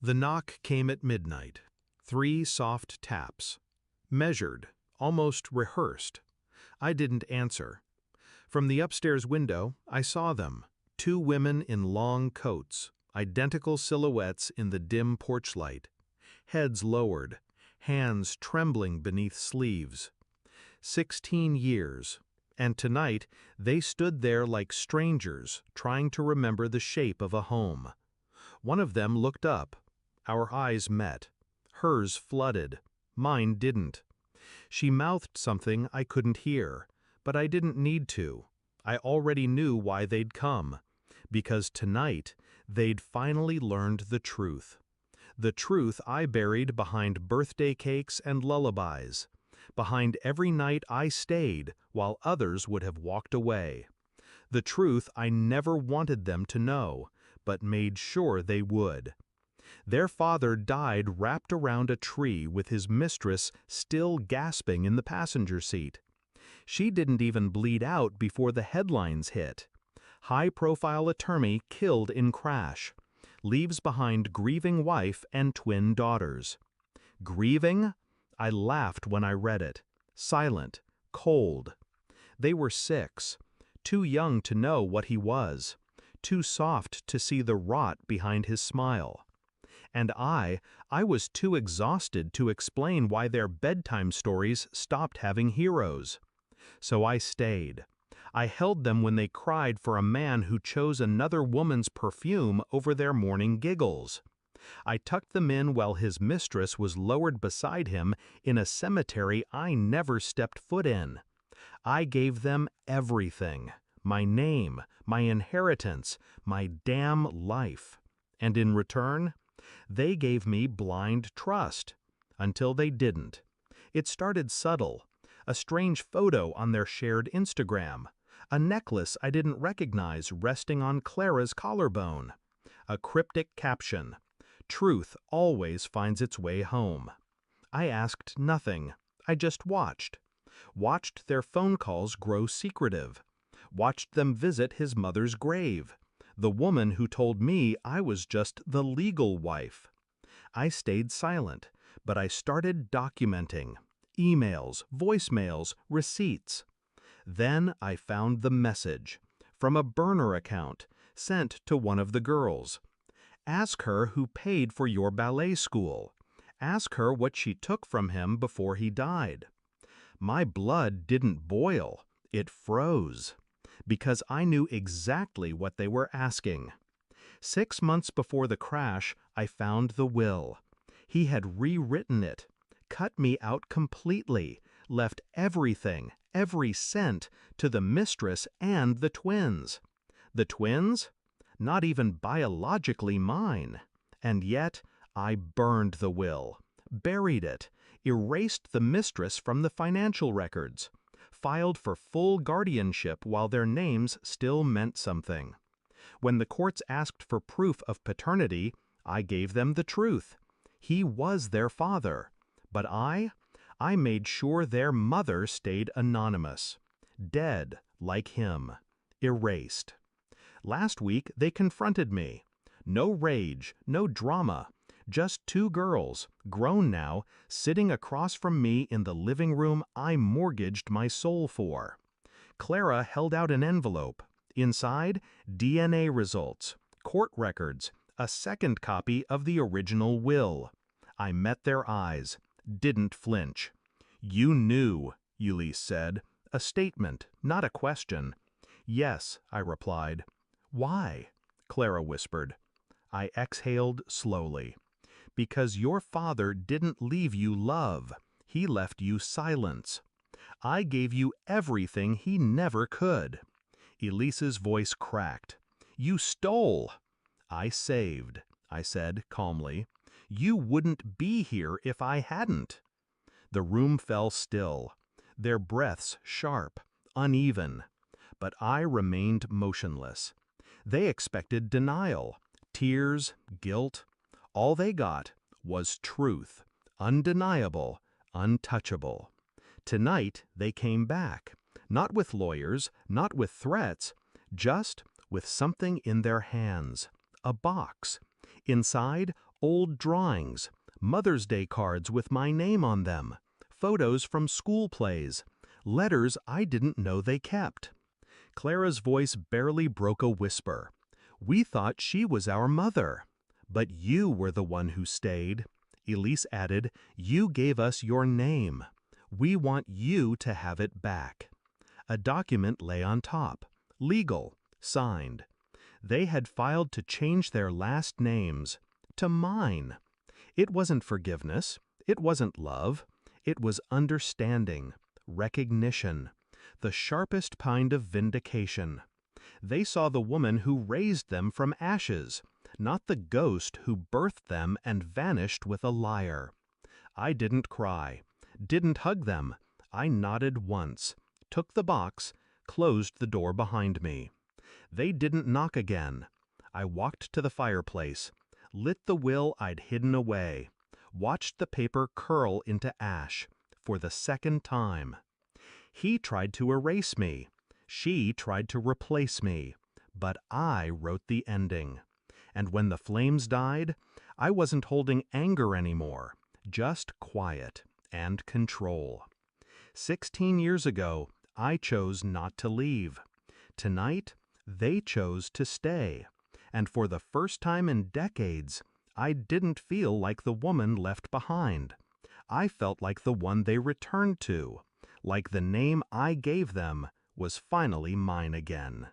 The knock came at midnight. 3 soft taps. Measured, almost rehearsed. I didn't answer. From the upstairs window, I saw them. 2 women in long coats, identical silhouettes in the dim porch light. Heads lowered, hands trembling beneath sleeves. 16 years, and tonight they stood there like strangers trying to remember the shape of a home. One of them looked up. Our eyes met. Hers flooded. Mine didn't. She mouthed something I couldn't hear, but I didn't need to. I already knew why they'd come. Because tonight, they'd finally learned the truth. The truth I buried behind birthday cakes and lullabies. Behind every night I stayed while others would have walked away. The truth I never wanted them to know, but made sure they would. Their father died wrapped around a tree with his mistress still gasping in the passenger seat. She didn't even bleed out before the headlines hit. High-profile attorney killed in crash. Leaves behind grieving wife and twin daughters. Grieving? I laughed when I read it. Silent, cold. They were 6. Too young to know what he was. Too soft to see the rot behind his smile. And I was too exhausted to explain why their bedtime stories stopped having heroes. So I stayed. I held them when they cried for a man who chose another woman's perfume over their morning giggles. I tucked them in while his mistress was lowered beside him in a cemetery I never stepped foot in. I gave them everything. My name, my inheritance, my damn life. And in return, they gave me blind trust. Until they didn't. It started subtle. A strange photo on their shared Instagram. A necklace I didn't recognize resting on Clara's collarbone. A cryptic caption. Truth always finds its way home. I asked nothing. I just watched. Watched their phone calls grow secretive. Watched them visit his mother's grave. The woman who told me I was just the legal wife. I stayed silent, but I started documenting. Emails, voicemails, receipts. Then I found the message. From a burner account, sent to one of the girls. Ask her who paid for your ballet school. Ask her what she took from him before he died. My blood didn't boil, it froze. Because I knew exactly what they were asking. 6 months before the crash, I found the will. He had rewritten it, cut me out completely, left everything, every cent, to the mistress and the twins. The twins? Not even biologically mine. And yet, I burned the will, buried it, erased the mistress from the financial records. Filed for full guardianship while their names still meant something. When the courts asked for proof of paternity, I gave them the truth. He was their father. But I made sure their mother stayed anonymous. Dead, like him. Erased. Last week, they confronted me. No rage, no drama. Just 2 girls, grown now, sitting across from me in the living room I mortgaged my soul for. Clara held out an envelope. Inside, DNA results, court records, a second copy of the original will. I met their eyes, didn't flinch. You knew, Ulysse said. A statement, not a question. Yes, I replied. Why? Clara whispered. I exhaled slowly. Because your father didn't leave you love. He left you silence. I gave you everything he never could. Elise's voice cracked. You stole. I saved, I said calmly. You wouldn't be here if I hadn't. The room fell still, their breaths sharp, uneven. But I remained motionless. They expected denial, tears, guilt. All they got was truth, undeniable, untouchable. Tonight they came back, not with lawyers, not with threats, just with something in their hands, a box. Inside, Old drawings, Mother's Day cards with my name on them, photos from school plays, letters I didn't know they kept. Clara's voice barely broke a whisper. We thought she was our mother. But you were the one who stayed. Elise added, you gave us your name. We want you to have it back. A document lay on top, legal, signed. They had filed to change their last names to mine. It wasn't forgiveness. It wasn't love. It was understanding, recognition, the sharpest kind of vindication. They saw the woman who raised them from ashes, not the ghost who birthed them and vanished with a liar. I didn't cry, didn't hug them. I nodded once, took the box, closed the door behind me. They didn't knock again. I walked to the fireplace, lit the will I'd hidden away, watched the paper curl into ash for the second time. He tried to erase me. She tried to replace me. But I wrote the ending. And when the flames died, I wasn't holding anger anymore, just quiet and control. 16 years ago, I chose not to leave. Tonight, they chose to stay. And for the first time in decades, I didn't feel like the woman left behind. I felt like the one they returned to, like the name I gave them was finally mine again.